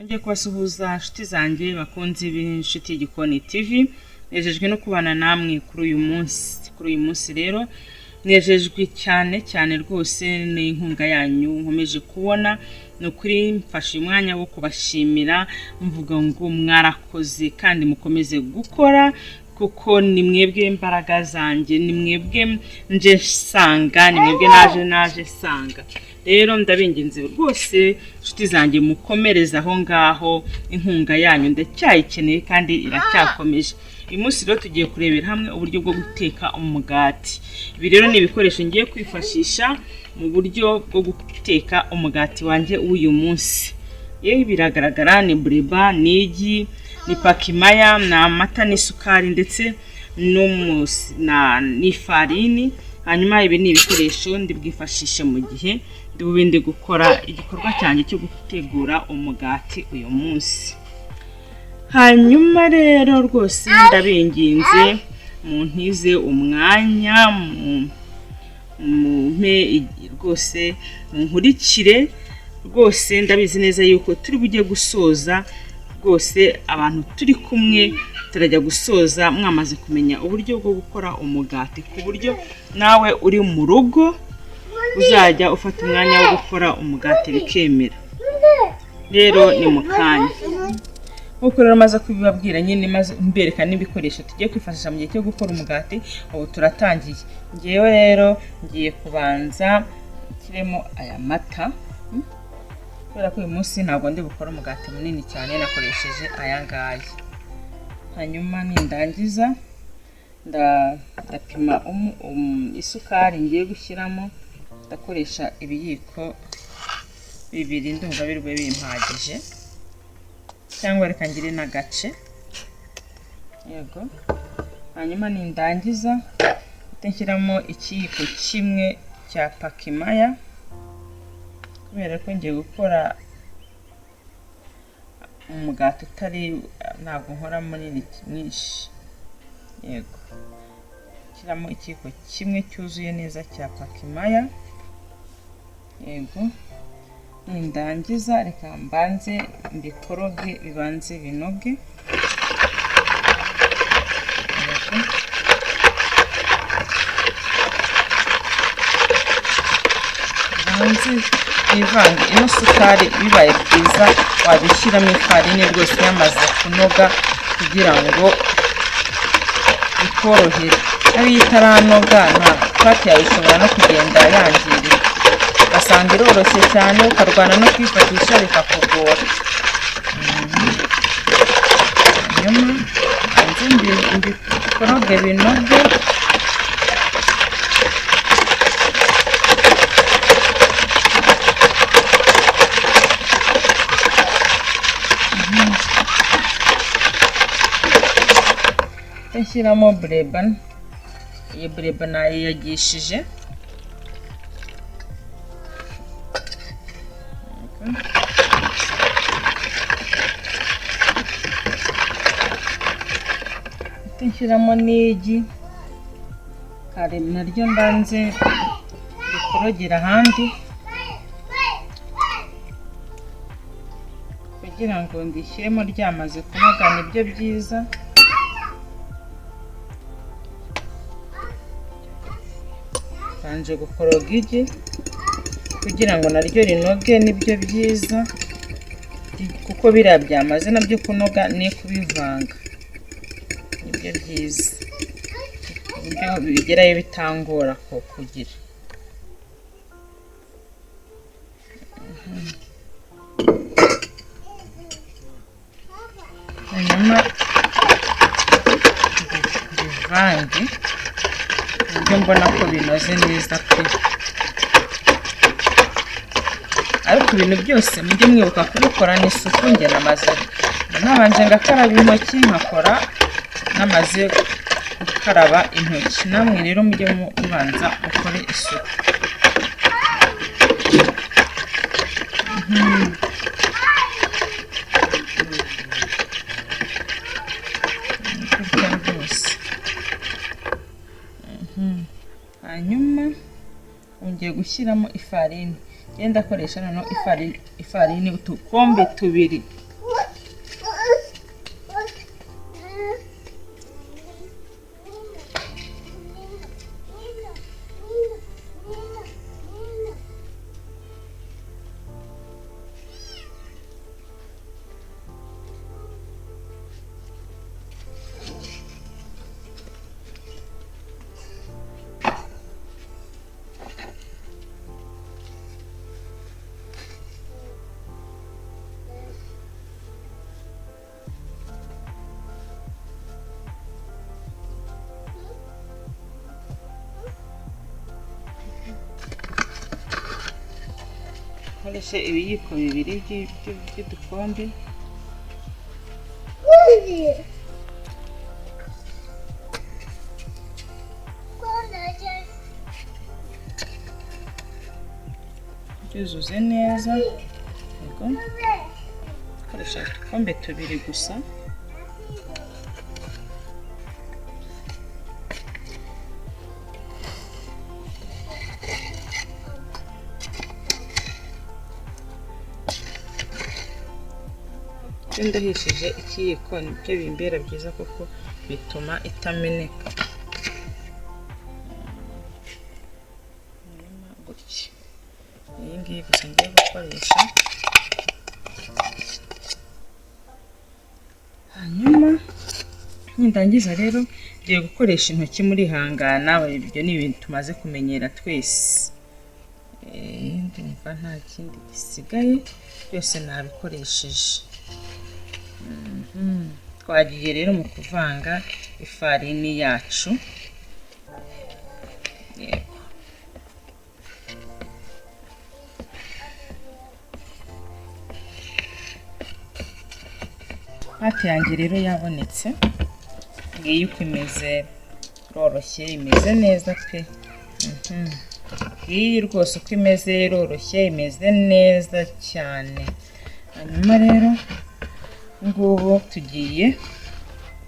Ngiye kubasuhuza inshuti zanjye bakunze b'inshuti y'Igikoni TV. Nejejwe no kubana namwe kuri uyu munsi rero nejejwe cyane rwose n'inkunga yanyu nkomeje kubona. Nukuri mfashe umwanya wo kubashimira mvuga ngo mwarakoze kandi mukomeze gukora, kuko ni mwebwe imbaraga zanjye, ni mwebwe nje sanga, ni mwebwe naje sanga. Rero ndabinginze rwose inshuti zanjye mukomereza aho ngaho, inkunga yanyu ndacyayikeneye kandi iracyakomeje. Uyu munsi rero tugiye kurebera hamwe uburyo bwo guteka umugati. Ibi rero ni ibikoresho ngiye kwifashisha mu buryo bwo guteka umugati wanjye w'uyu munsi. Yewe biragaragara ni bureba, ni igi, ni pakimaya, na amata n'isukari ndetse n'ifarini. Hanyuma ibi ni ibikoresho ndibwifashishe mu gihe ndi gukora igikorwa cyanjye cyo gutegura umugati uyu munsi. Hanyuma rero rwose ndabinginze muntize umwanya, mumpe rwose munkurikire rwose. Ndabizi neza yuko turi bujye gusoza rwose, abantu turi kumwe turajya gusoza mwamaze kumenya uburyo bwo gukora umugati, ku buryo nawe uri mu rugo uzajya ufata umwanya wo gukora umugati bikemera. Rero ni mu kanya nkuko rero maze kubibabwira nyine, maze mbereka n'ibikoresho tugiye kwifashisha mu gihe cyo gukora umugati. Ubu turatangiye. Ngewe rero ngiye kubanza kiremo aya mata, kubera ko uyu munsi ntabwo ndi gukora umugati munini cyane, nakoresheje aya ngaya. Hanyuma nindangiza ndapima isukari ngiye gushyiramo, ndakoresha ibiyiko 2, ndumva birwe bimpagije, cyangwa reka ngire n'agace. Yego. Hanyuma nindangiza nshyiramo ikiyiko kimwe cya pakimaya, kubera ko ngiye gukora umugati ntabwo nkora munini mwinshi. Yego. Nshyiramo ikiyiko kimwe cyuzuye neza cya pakimaya. Yego. Nindangiza reka mbanze mbikoroge bibanze binoge. Banze ivange ino sukari, bibaye byiza wabishyiramo ifarini rwose yamaze kunoga, kugira ngo bikorohere. Ari itaranoga nta pati yawe ishobora no kugenda yangirika, ugasanga iroroshye cyane ukarwana no kwifatisha bikakugora. Hanyuma banze mbikoroge binoge. Nshyiramo bureba. Iyi bureba nayiyagishije. Nshyiramo n'igi kare naryo mbanze bikorogera ahandi, kugira ngo ndishyiremo ryamaze kunoga, nibyo byiza. Banje gukoroga igi kugira ngo naryo rinoge, nibyo byiza, kuko biriya byamaze nabyo kunoga ni kubivanga, nibyo byiza, uburyo bigerayo bitangora ko kugira. Hanyuma bivange uburyo mbona ko binoze neza pe. Ariko ibintu byose mujye mwibuka kubikora n'isuku. Njye nabanje ngakaraba intoki, nkakora namaze gukaraba intoki. Namwe rero mujye mubanza mukore isuku. Hanyuma ngiye gushyiramo ifarini. Genda koresha noneho ifarini utukombe 2. nkoreshe ibiyiko bibiri by'udukombe. byuzuze neza. Yego, nkoresha udukombe tubiri gusa. Ndahishije ikiyiko nibyo bimbera byiza kuko bituma itameneka. Gutya iyi ngiyi gusa ngiye gukoresha. Hanyuma nindangiza rero ngiye gukoresha intoki muri hangana. Ibyo ni ibintu tumaze kumenyera twese. Ndumva nta kindi gisigaye, byose nabikoresheje. Twagiye rero mu kuvanga ifarini yacu. Yego, pate yanjye rero yabonetse. Ngiyi uko imeze, iroroshye, imeze neza pe. Iyi rwose uko imeze iroroshye, imeze neza cyane. Hanyuma rero ngubu tugiye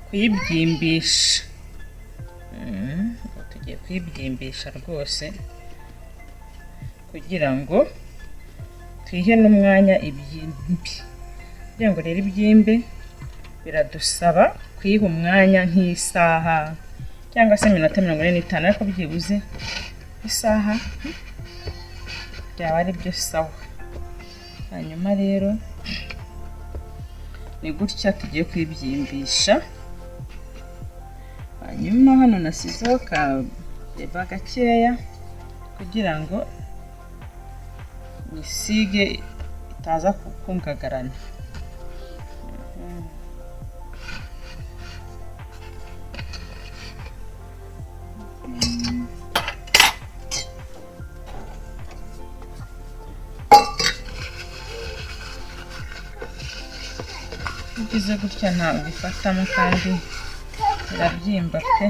kuyibyimbisha. Tugiye kuyibyimbisha rwose kugira ngo tuyihe n'umwanya ibyimbi. Kugira ngo rero ibyimbe biradusaba kuyiha umwanya nk'isaha cyangwa se iminota 45, ariko byibuze isaha byaba ari byo sawa. Hanyuma rero ni gutya tugiye kwibyimbisha. Hanyuma hano nasizeho kareba gakeya kugira ngo nisige itaza kukungagarana. Ugize gutya ntabwo bifatamo kandi birabyimba pe.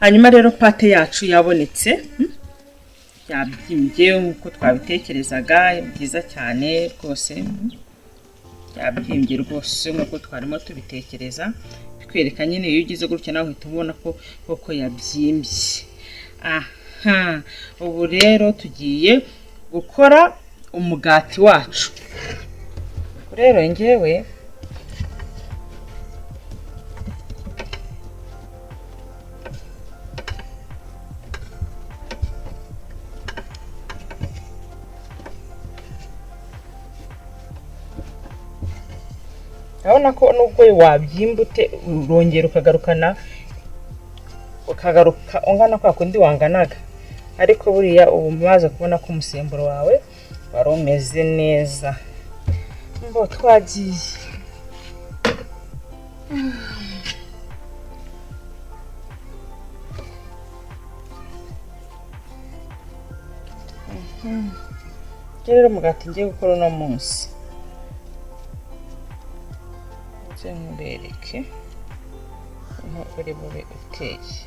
Hanyuma rero pate yacu yabonetse, yabyimbye nk'uko twabitekerezaga, byiza cyane rwose. Yabyimbye rwose nk'uko twarimo tubitekereza, bikwereka nyine iyo ugize gutya nawe uhita ubona ko koko yabyimbye. Ubu rero tugiye gukora umugati wacu. Rero ngewe urabona ko nubwo wabyimbute urongera ukagaruka ungana kwa kundi wanganaga, ariko buriya ubu maze kubona ko umusemburo wawe wari umeze neza. Ngo twagiye rero umugati ngiye gukora uno munsi. Mubereke aho uri bube uteye.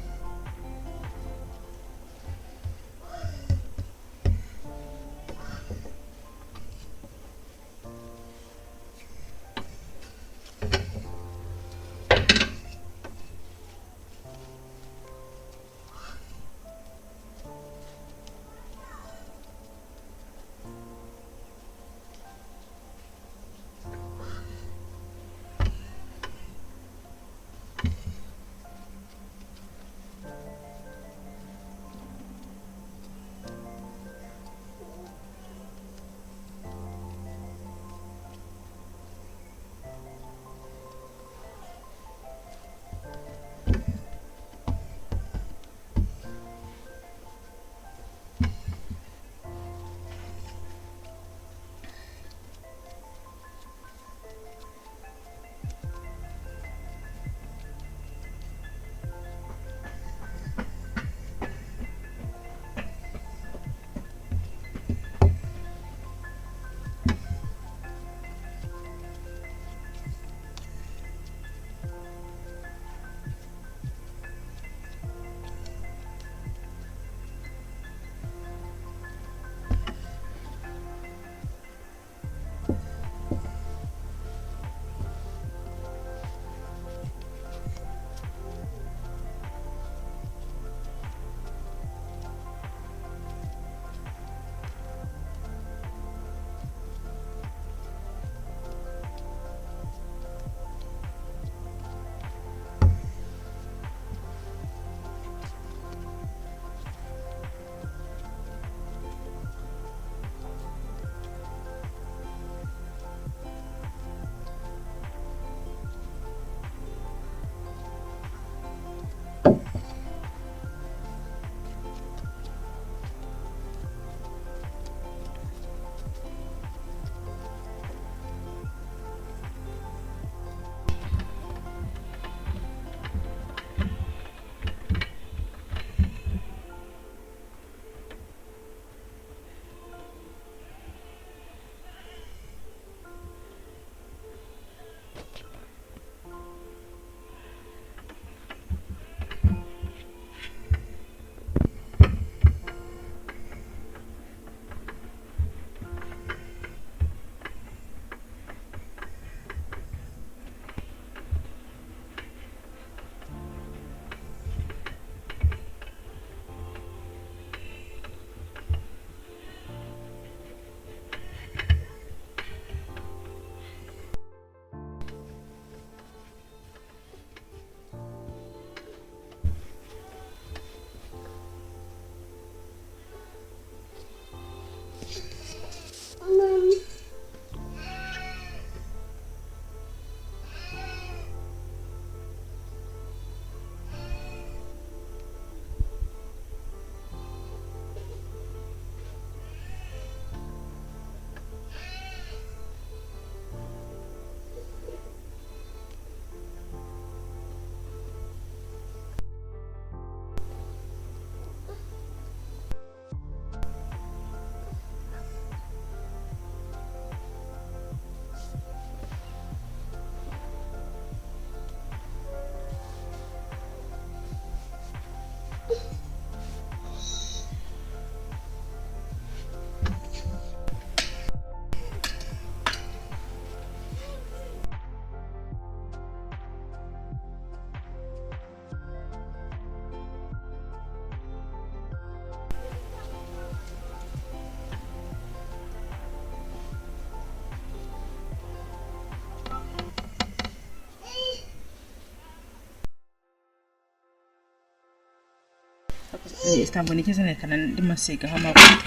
Istanbul nigeze nerekana ndimo nsigaho amavuta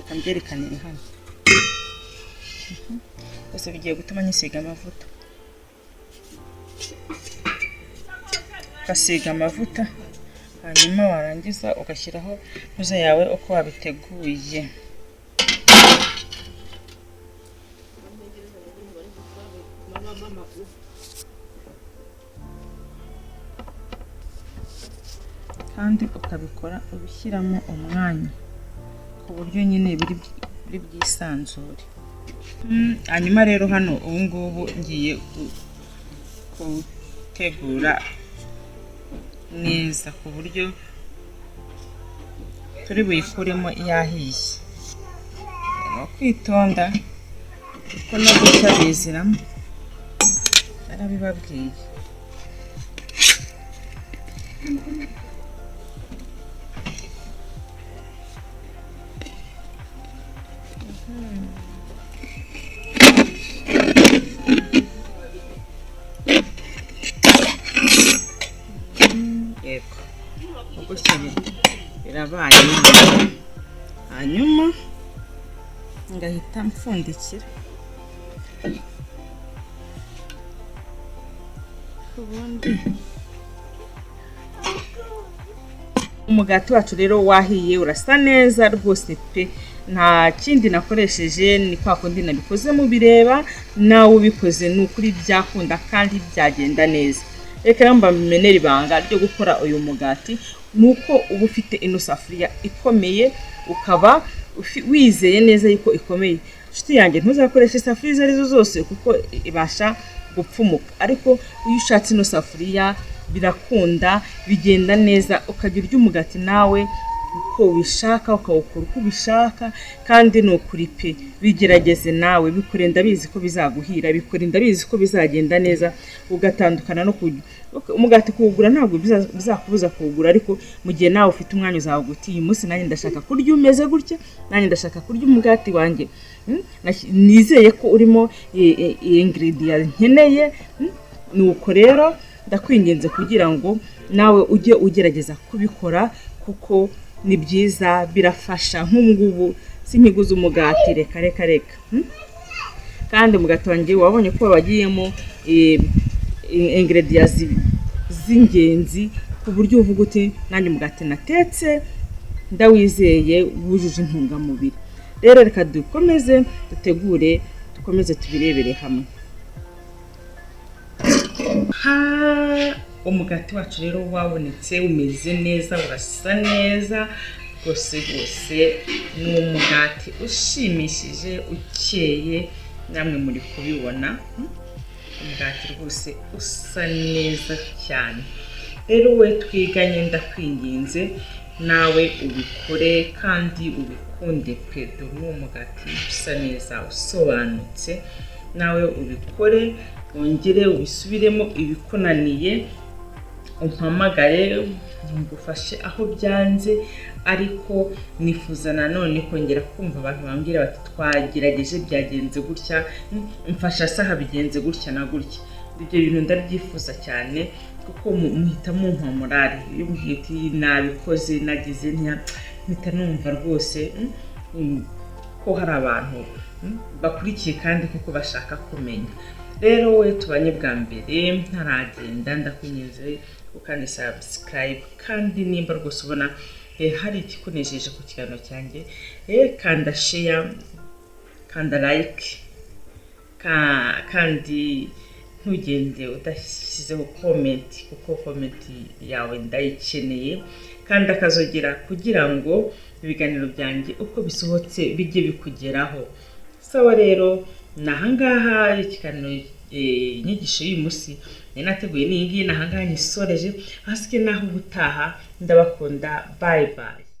akambyerekanira hano bose bigiye gutuma nyisiga amavuta ukasiga amavuta hanyuma warangiza ugashyiraho muza yawe uko wabiteguye kandi ukabikora ubishyiramo umwanya ku buryo nyine biri byisanzure. Hanyuma rero hano ubu ngubu ngiye gutegura neza ku buryo turi buyikuremo yahiye. No kwitonda kuko no guca biziramo narabibabwiye. Yego gutya birabaye hanyuma ngahita mpfundikira ubundi umugati wacu rero wahiye urasa neza rwose pe. Nta kindi nakoresheje ni kwa kundi nabikoze mu bireba nawe ubikoze n'ukuri byakunda kandi byagenda neza. Reka mba menera ibanga ryo gukora uyu mugati nuko uba ufite ino safuriya ikomeye ukaba wizeye neza yuko ikomeye. Nshuti yanjye ntuzakoreshe safuriya arizo zose kuko ibasha gupfumuka, ariko iyo ushatse ino safuriya birakunda bigenda neza ukagira urya umugati nawe uko ubishaka ukawukora uko ubishaka kandi nukuri pe. Bigerageze nawe bikore ndabizi ko bizaguhira, bikore ndabizi ko bizagenda neza ugatandukana no umugati kuwugura ntabwo bizakubuza kuwugura, ariko mu gihe nawe ufite umwanya uzaguti uyu munsi nanjye ndashaka kurya umeze gutya, nanjye ndashaka kurya umugati wanjye nizeye ko urimo ingredient nkeneye. Nuko rero ndakwinginze kugira ngo nawe ujye ugerageza kubikora kuko ni byiza birafasha. Nk'ubu sinkiguze umugati reka kandi umugati wanjye wabonye ko bagiyemo ingredients z'ingenzi ku buryo uvuga uti nanjye umugati natetse ndawizeye wujuje intungamubiri. Rero reka dukomeze dukomeze tubirebere hamwe. Umugati wacu rero wabonetse umeze neza urasa neza rwose ni umugati ushimishije ukeye namwe muri kubibona. Umugati rwose usa neza cyane. Rero we twiganye ndakwinginze nawe ubikore kandi ubikunde pe. Dore umugati usa neza usobanutse, nawe ubikore wongere ubisubiremo ibikunaniye umpamagare ngufashe aho byanze. Ariko nifuza nanone kongera kumva abantu bambwira bati twagerageje byagenze gutya, mfasha saha bigenze gutya na gutya. Ibyo bintu ndabyifuza cyane kuko muhita mumpa morale iyo mbwiti nabikoze nagize mpita numva rwose ko hari abantu bakurikiye kandi kuko bashaka kumenya. Rero we tubanye bwa mbere ntaragenda ndakunyuze ukandi subscribe kandi nimba rwose ubona hari ikikunejeje ku kiganiro cyanjye kanda share kanda like kandi ntugende udashyizeho comment kuko comment yawe ndayikeneye kandi akazogera kugira ngo ibiganiro byanjye uko bisohotse bijye bikugeraho. Sawa rero nahangaha ikiganiro inyigisho y'uyu munsi nateguye n'iyingiyi nahangaha nyisoreje, hasigaye naho ubutaha ndabakunda, bye bye.